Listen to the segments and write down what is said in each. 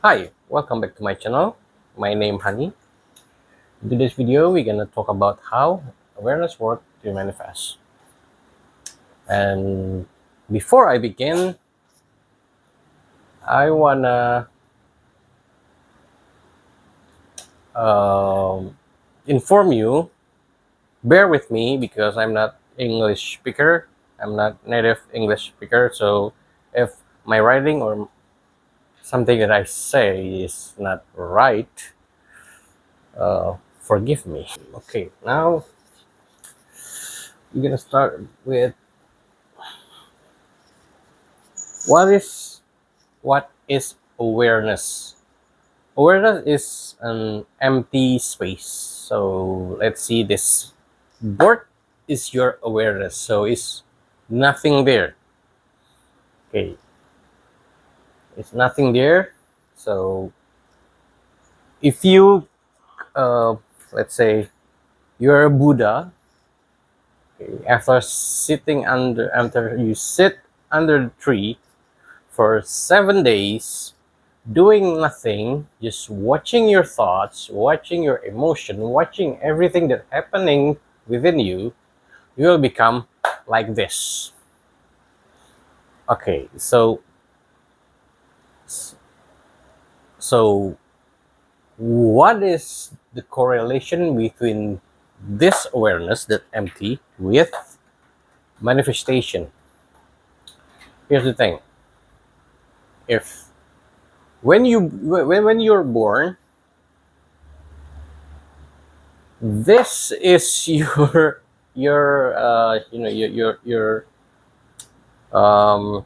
Hi, welcome back to my channel. My name Honey. In today's video, we're gonna talk about how awareness works to manifest. And before I begin, I wanna um, inform you. Bear with me because I'm not English speaker. I'm not native English speaker. So if my writing or something that I say is not right, forgive me. Okay, now we're gonna start with what is what is awareness. Awareness is an empty space. So let's see, this board is your awareness, so it's nothing there. Okay, it's nothing there. So if you let's say you're a Buddha, okay, after you sit under the tree for 7 days doing nothing, just watching your thoughts, watching your emotion, watching everything that's happening within you, you will become like this. Okay, so what is the correlation between this awareness that empty with manifestation? Here's the thing. If when you're born, this is your um,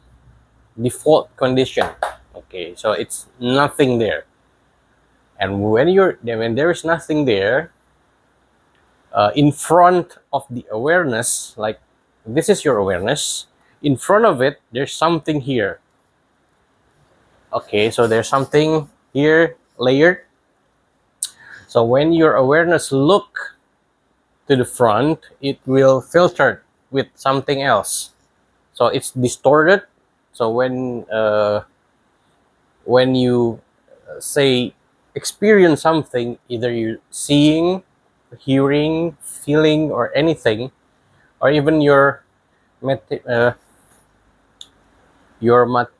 default condition. Okay, so it's nothing there, and when there is nothing there, in front of the awareness, like this is your awareness, in front of it there's something here. Okay, so there's something here layered. So when your awareness look to the front, it will filter with something else, so it's distorted. So when you say experience something, either you seeing, hearing, feeling, or anything, or even mat- uh, your mat-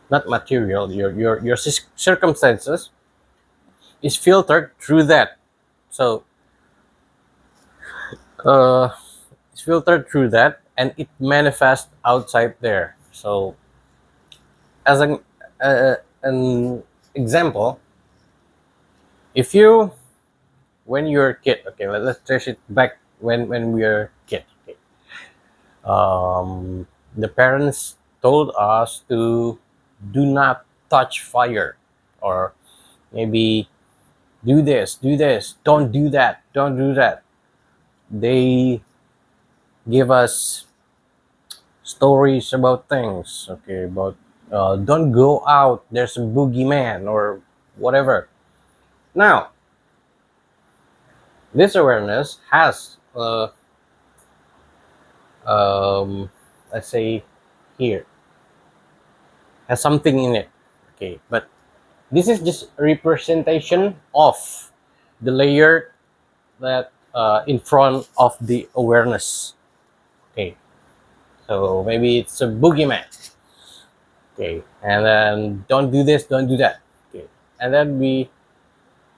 not material, your circumstances is filtered through that. So uh, it's filtered through that, and it manifests outside there. So as an example, if you when you're a kid, okay, let's trace it back when we were kid. Okay. The parents told us to do not touch fire, or maybe do this, don't do that. They give us stories about things, okay, about don't go out, there's a boogeyman or whatever. Now, this awareness has, let's say, here, has something in it, okay, but this is just a representation of the layer that in front of the awareness. Okay, so maybe it's a boogeyman. Okay, and then don't do this, don't do that. Okay, and then we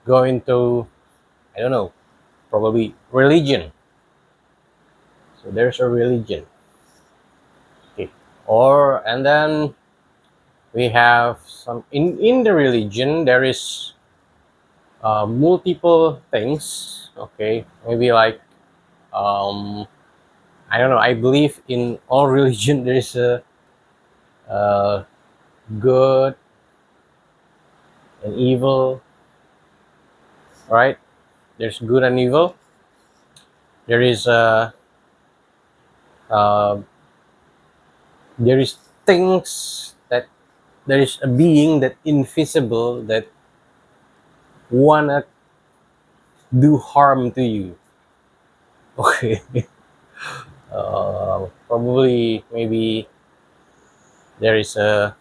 go into, I don't know, probably religion. So there's a religion. Okay, or and then we have some in the religion there is multiple things. Okay, maybe like um, I don't know. I believe in all religion there is a good and evil, right? There's good and evil. There is uh, there is things that there is a being that invisible that wanna do harm to you. Okay, probably maybe there is a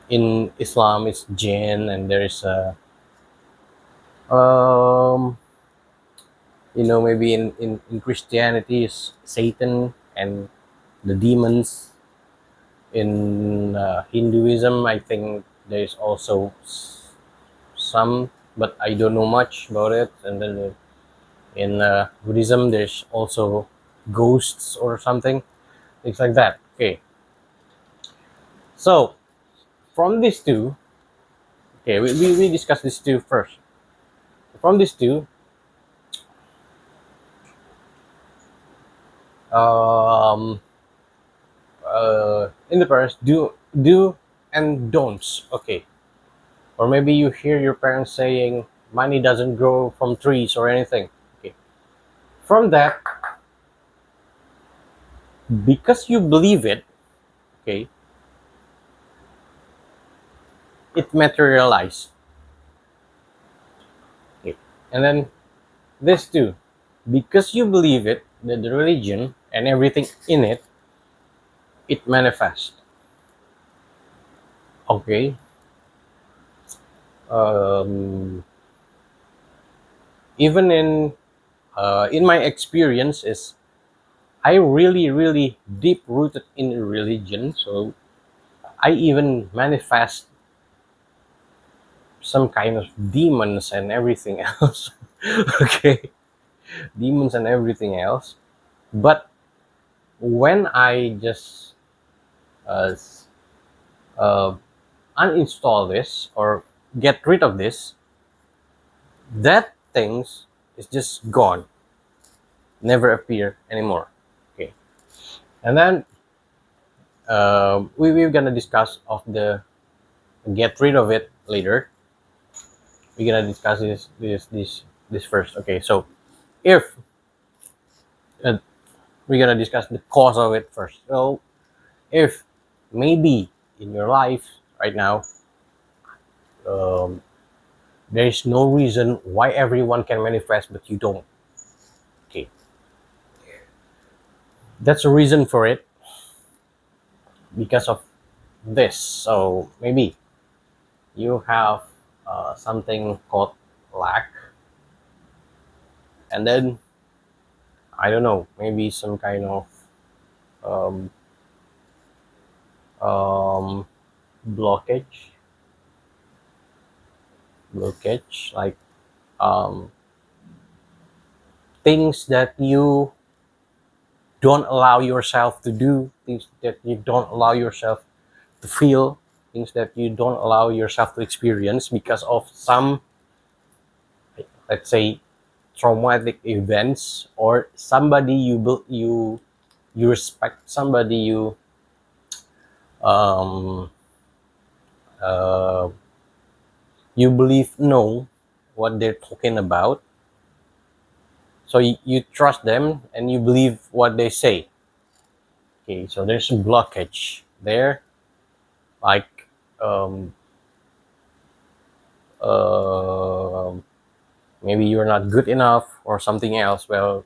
In Islam, it's jinn, and there's um, maybe in Christianity, it's Satan and the demons. In Hinduism, I think there's also some, but I don't know much about it. And then in Buddhism, there's also ghosts or something, things like that. Okay, so from these two, okay, we discussed these two first. From these two, um, in the past, do and don'ts. Okay, or maybe you hear your parents saying money doesn't grow from trees or anything. Okay, from that, because you believe it, okay, it materialized. Okay, and then this too, because you believe it, the religion and everything in it, it manifests. Okay, um, even in my experience is I really really deep rooted in religion, so I even manifest some kind of demons and everything else. Okay, demons and everything else. But when I just uh, s- uh, uninstall this or get rid of this, that things is just gone, never appear anymore. Okay, and then we're gonna discuss of the get rid of it later. We're gonna discuss this first. Okay, so if uh, we're gonna discuss the cause of it first. So if maybe in your life right now, um, there is no reason why everyone can manifest but you don't. Okay, that's a reason for it because of this. So maybe you have something called lack, and then I don't know, maybe some kind of um, um, blockage, like um, things that you don't allow yourself to do, things that you don't allow yourself to feel, things that you don't allow yourself to experience because of some, let's say, traumatic events or somebody you respect, somebody um, uh, you believe know what they're talking about, so you trust them and you believe what they say. Okay, so there's a blockage there, like um, uh, maybe you're not good enough or something else. Well,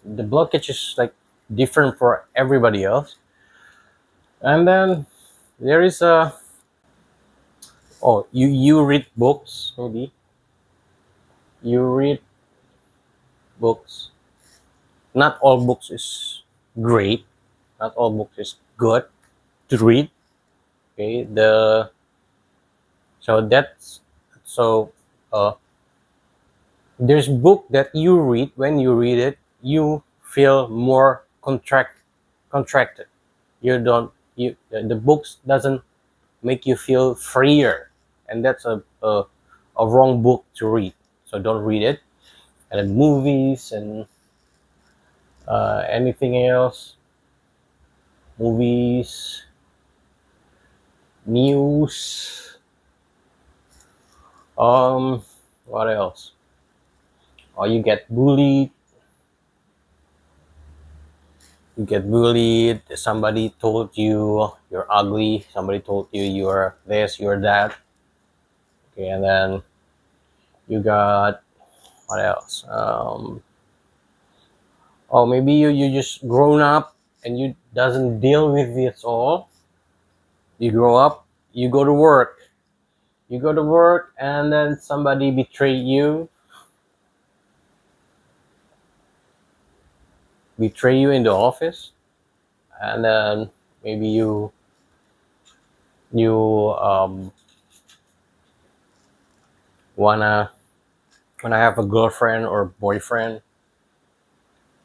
the blockage is like different for everybody else. And then there is a, oh, you read books, maybe you read books. Not all books is great, not all books is good to read. Okay, the so that's so uh there's book that you read, when you read it you feel more contracted. You don't, you the books doesn't make you feel freer, and that's a wrong book to read, so don't read it. And then movies and anything else, movies, news, um what else, or you get bullied, somebody told you you're ugly, somebody told you you're this, you're that. Okay, and then you got, what else, or maybe you just grown up and you doesn't deal with this all. You grow up, you go to work. You go to work, and then somebody betray you in the office, and then maybe you wanna wanna have a girlfriend or boyfriend,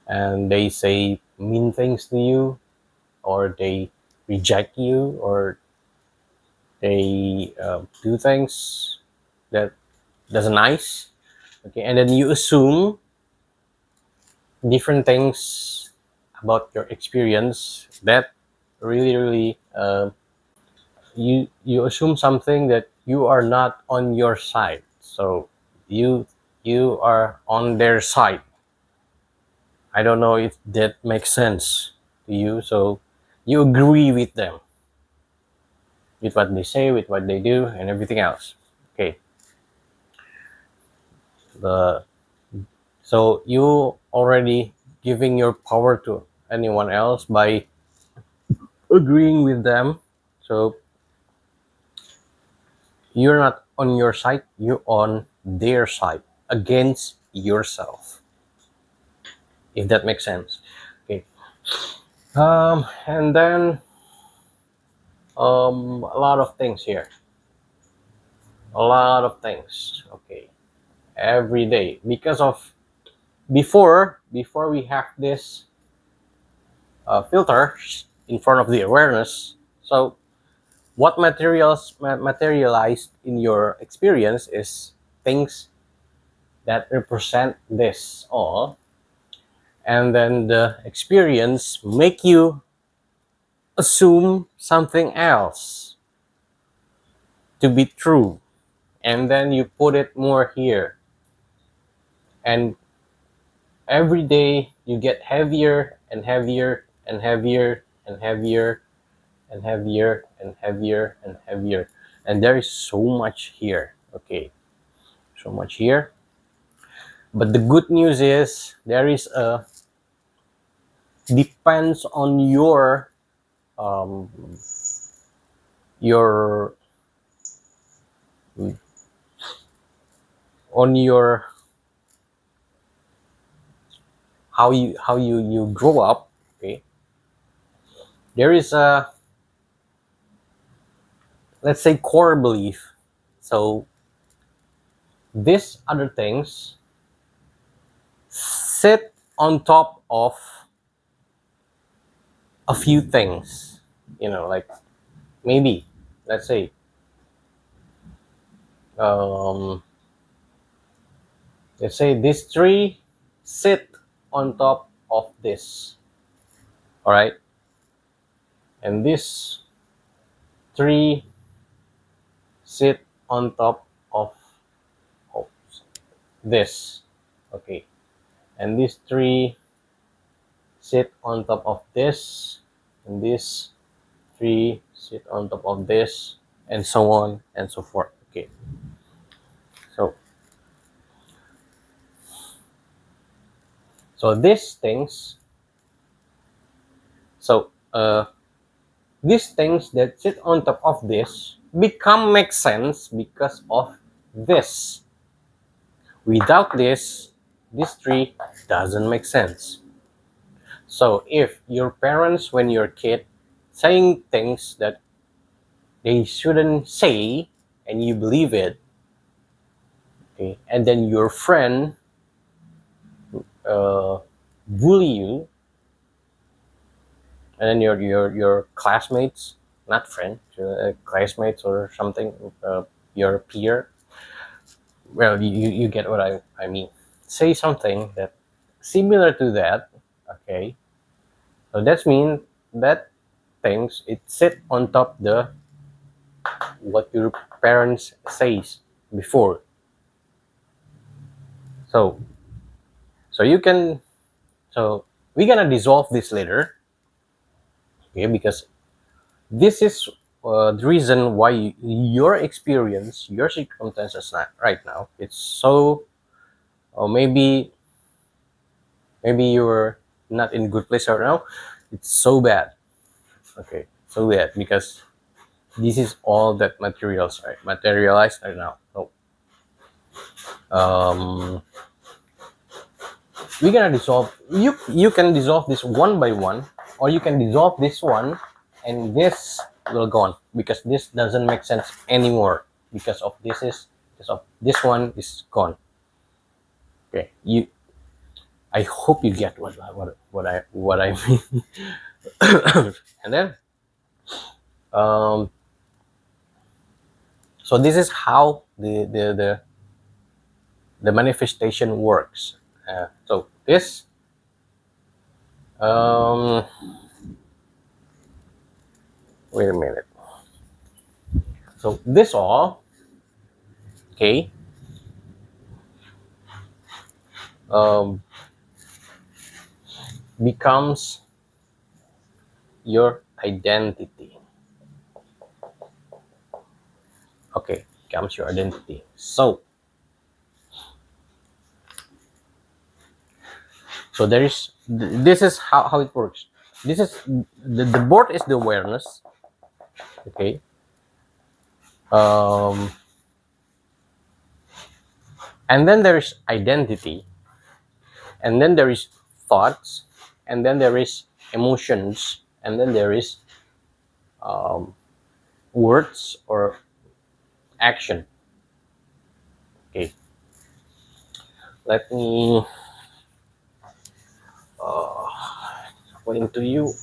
and they say mean things to you, or they reject you, or they do things that that's nice. Okay, and then you assume different things about your experience that really you assume something that you are not on your side, so you you are on their side. I don't know if that makes sense to you. So you agree with them, with what they say, with what they do, and everything else. Okay, the so you already giving your power to anyone else by agreeing with them. So you're not on your side, you're on their side against yourself, if that makes sense. Okay. And then a lot of things here, a lot of things. Okay, every day because of before we have this filters in front of the awareness. So what materialized in your experience is things that represent this all, and then the experience make you assume something else to be true, and then you put it more here, and every day you get heavier and heavier and heavier and heavier and heavier and heavier and heavier, and there is so much here. Okay, so much here. But the good news is there is a depends um, your on your how you grow up. Okay, there is a, let's say, core belief. So these other things sit on top of a few things, like maybe, let's say, um, let's say this tree sit on top of this, all right, and this tree sit on top of this, okay, and this tree sit on top of this, and this tree sit on top of this, and so on and so forth. Okay, so these things, so these things that sit on top of this become make sense because of this. Without this tree doesn't make sense. So if your parents, when you're a kid, saying things that they shouldn't say, and you believe it, okay, and then your friend uh, bully you, and then your classmates, not friend, classmates or something, your peer, well, you get what I mean, say something that similar to that. Okay, so that's mean that things it sit on top the what your parents says before. So you can, so we're gonna dissolve this later. Okay, because this is the reason why your experience, your circumstances right now, it's so, or maybe you're not in good place right now, it's so bad. Okay, so bad because this is all that materialized right now. So um, we're gonna dissolve. You can dissolve this one by one, or you can dissolve this one, and this will go on because this doesn't make sense anymore because of this one is gone. Okay, you. I hope you get what I mean. And then um, so this is how the manifestation works. So this um, wait a minute. So this all okay um, becomes your identity. Okay, becomes your identity. So there is this is how it works. This is the board is the awareness. Okay. Um, and then there is identity, and then there is thoughts, and then there is emotions, and then there is um, words or action. Okay, let me explain to you.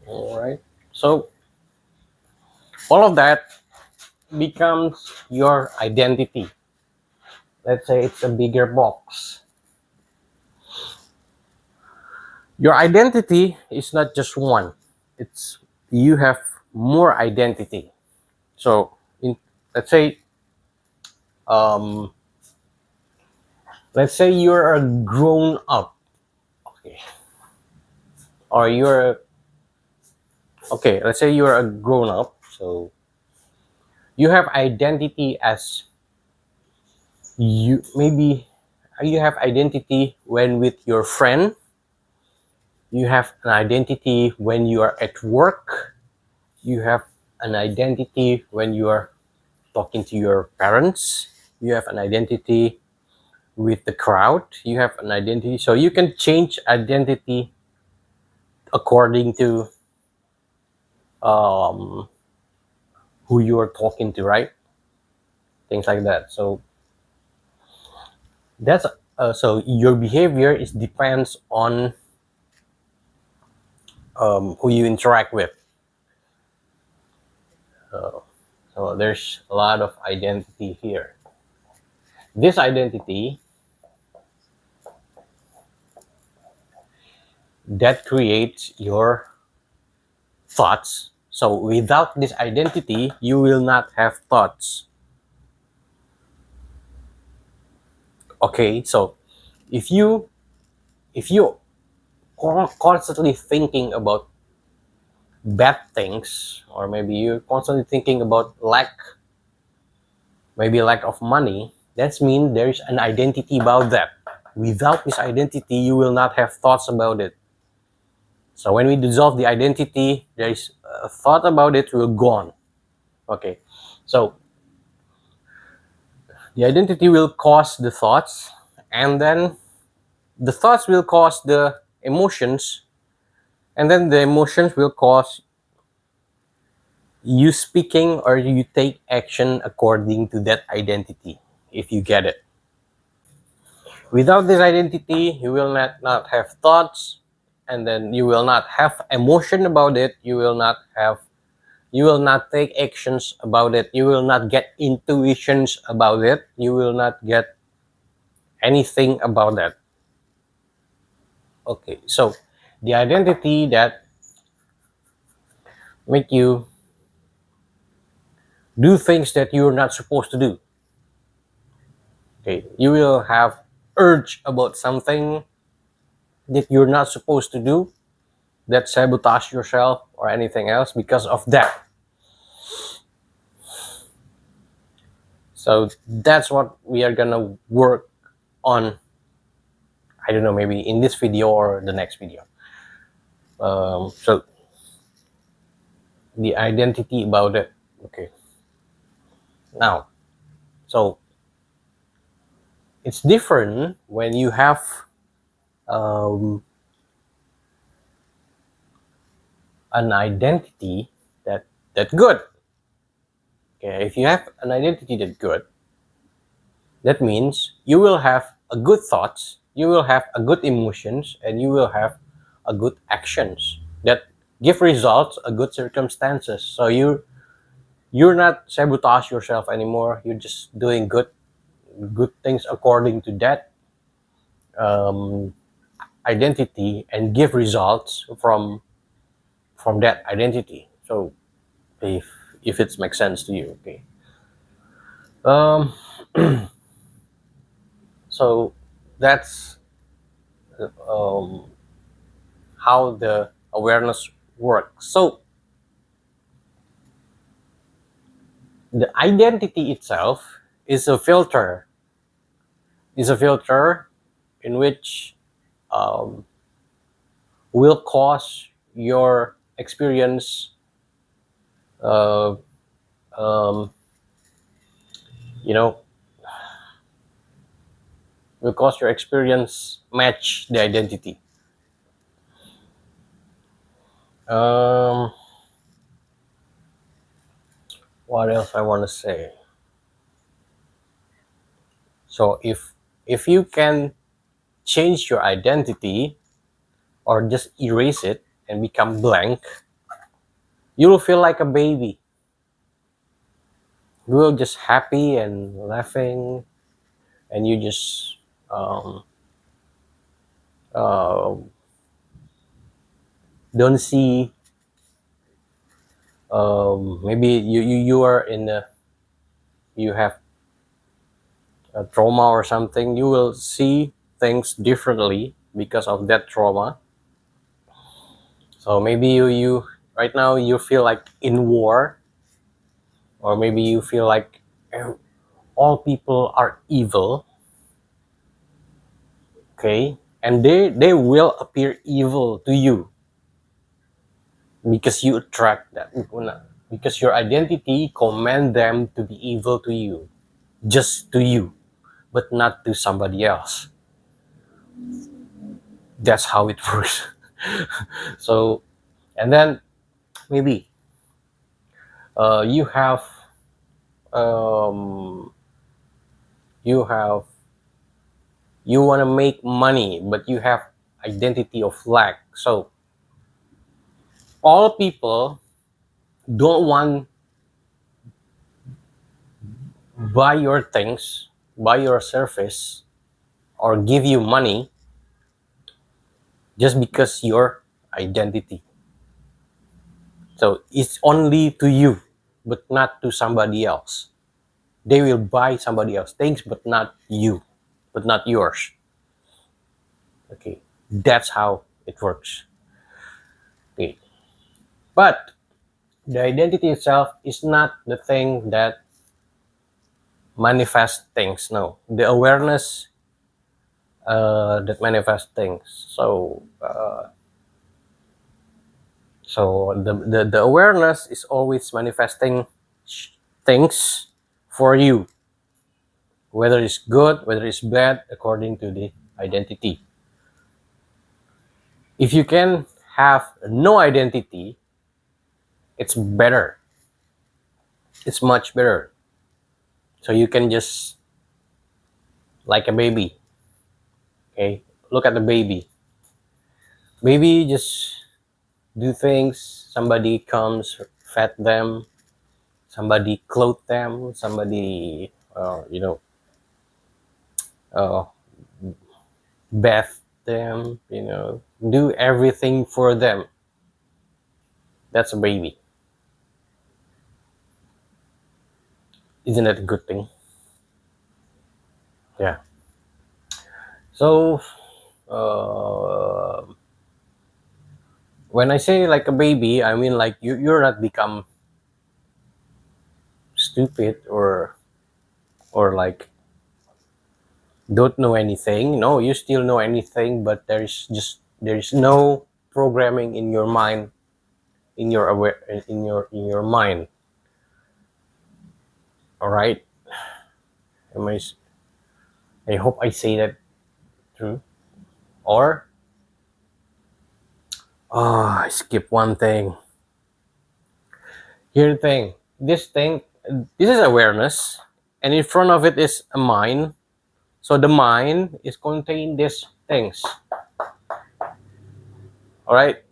All right. So all of that becomes your identity. Let's say it's a bigger box. Your identity is not just one. It's you have more identity. So in let's say um, let's say you're a grown up, okay, or you're okay. Let's say you're a grown up. So you have identity as you maybe you have identity when with your friend. You have an identity when you are at work. You have an identity when you are talking to your parents. You have an identity with the crowd. You have an identity, so you can change identity according to um, who you are talking to, right? Things like that. So that's so your behavior is depends on who you interact with. So there's a lot of identity here. This identity that creates your thoughts. So without this identity, you will not have thoughts. Okay, so if you if you constantly thinking about bad things, or maybe you're constantly thinking about maybe lack of money, that means there's an identity about that. Without this identity, you will not have thoughts about it. So when we dissolve the identity, there is a thought about it will gone. Okay, so the identity will cause the thoughts, and then the thoughts will cause the emotions, and then the emotions will cause you speaking or you take action according to that identity, if you get it. Without this identity, you will not have thoughts, and then you will not have emotion about it. You will not take actions about it. You will not get intuitions about it. You will not get anything about that. Okay, so the identity that make you do things that you're not supposed to do. Okay, you will have urge about something that you're not supposed to do, that sabotage yourself or anything else because of that. So that's what we are gonna work on. I don't know, maybe in this video or the next video. So the identity about it. Okay. Now, so it's different when you have um, an identity that good. Okay, if you have an identity that good, that means you will have a good thoughts, you will have a good emotions, and you will have a good actions that give results, a good circumstances. So you're not sabotage yourself anymore. You're just doing good things according to that um, identity and give results from that identity. So if it makes sense to you, okay. Um, so that's um, how the awareness works. So the identity itself is a filter, is a filter in which um, will cause your experience uh, um, you know will cause your experience match the identity. um, what else I want to say? So if you can change your identity or just erase it and become blank, you will feel like a baby. You will just happy and laughing, and you just um, uh, don't see maybe you are in a, you have a trauma or something. You will see things differently because of that trauma. So maybe you right now you feel like in war, or maybe you feel like all people are evil. Okay, and they will appear evil to you because you attract that, because your identity command them to be evil to you, just to you, but not to somebody else. That's how it works. So and then maybe you have um, you have you want to make money, but you have identity of lack. So all people don't want buy your things, buy your service, or give you money just because your identity. So it's only to you, but not to somebody else. They will buy somebody else things, but not you, but not yours. Okay, that's how it works. Okay, but the identity itself is not the thing that manifests things. No, the awareness that manifests things. So the awareness is always manifesting things for you, whether it's good, whether it's bad, according to the identity. If you can have no identity, it's better. It's much better. So you can just like a baby. Okay, look at the baby. Baby just do things. Somebody comes, fed them. Somebody clothe them. Somebody, uh, bath them. Do everything for them. That's a baby. Isn't that a good thing? Yeah. So uh, when I say like a baby, I mean like you're not become stupid or like don't know anything. No, you still know anything, but there's no programming in your mind, in your aware in your mind. All right. Am I hope I say that true. Or I skip one thing. Here the thing. This is awareness, and in front of it is a mind. So the mind is contain these things. All right.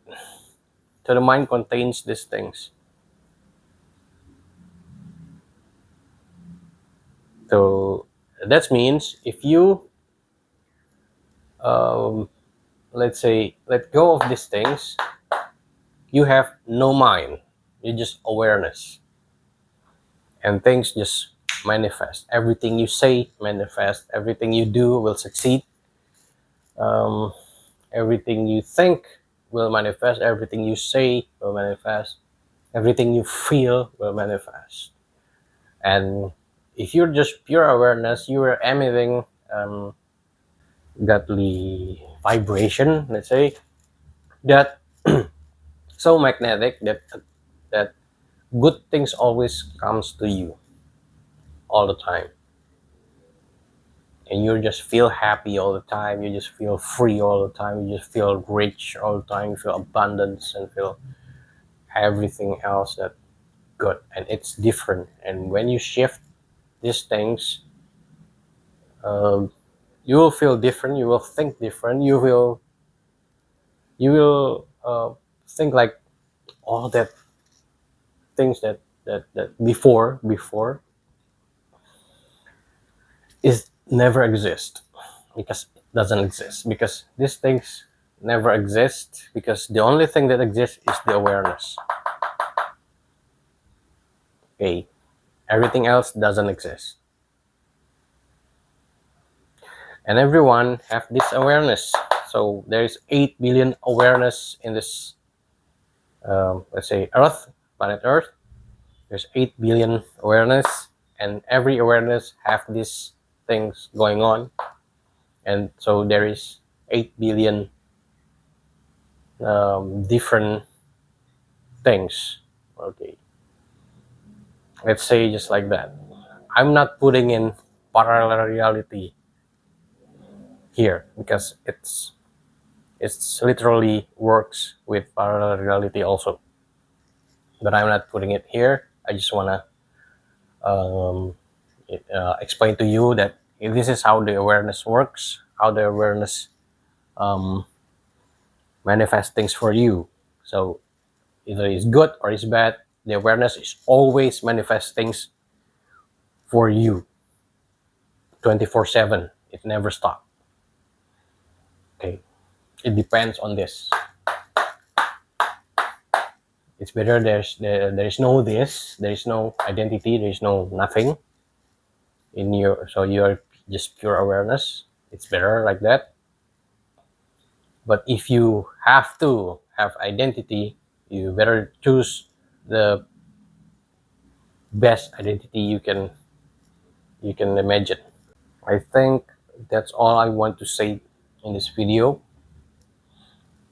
So the mind contains these things. So that means if you um, let's say let go of these things, you have no mind. You just awareness, and things just manifest. Everything you say manifest. Everything you do will succeed. Um, Everything you think will manifest. Everything you say will manifest. Everything you feel will manifest. And if you're just pure awareness, you are emitting godly vibration. Let's say that so magnetic that good things always comes to you all the time, and you just feel happy all the time. You just feel free all the time. You just feel rich all the time. You feel abundance and feel everything else that good, and it's different. And when you shift these things, um, you will feel different. You will think different. You will think like all that things that before is never exist, because it doesn't exist, because these things never exist, because the only thing that exists is the awareness. Okay, everything else doesn't exist, and everyone have this awareness. So there's 8 billion awareness in this let's say earth, planet earth. There's 8 billion awareness, and every awareness have these things going on, and so there is 8 billion different things. Okay, let's say just like that. I'm not putting in parallel reality here, because it's literally works with parallel reality also, but I'm not putting it here. I just want to um, explain to you that this is how the awareness works, how the awareness um, manifests things for you. So either it's good or it's bad, the awareness is always manifest things for you 24/7. It never stops. Okay, it depends on this. It's better there is no this, there is no identity, there is no nothing in your, so you're just pure awareness. It's better like that. But if you have to have identity, you better choose the best identity you can imagine. I think that's all I want to say in this video.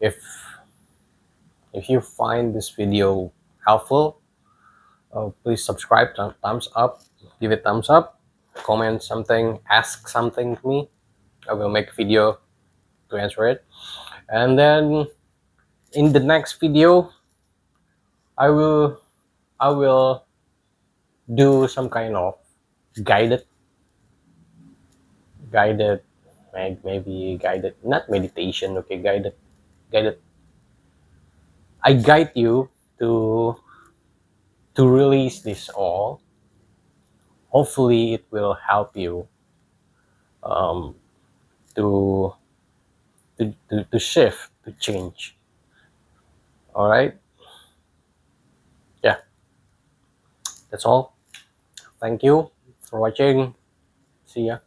If you find this video helpful, please subscribe, thumbs up, give it thumbs up, comment something, ask something to me. I will make a video to answer it. And then in the next video, I will I will do some kind of guided guided maybe guided, not meditation. Okay, guided. I guide you to release this all. Hopefully it will help you um, to, to shift, to change. All right. Yeah, that's all. Thank you for watching. See ya.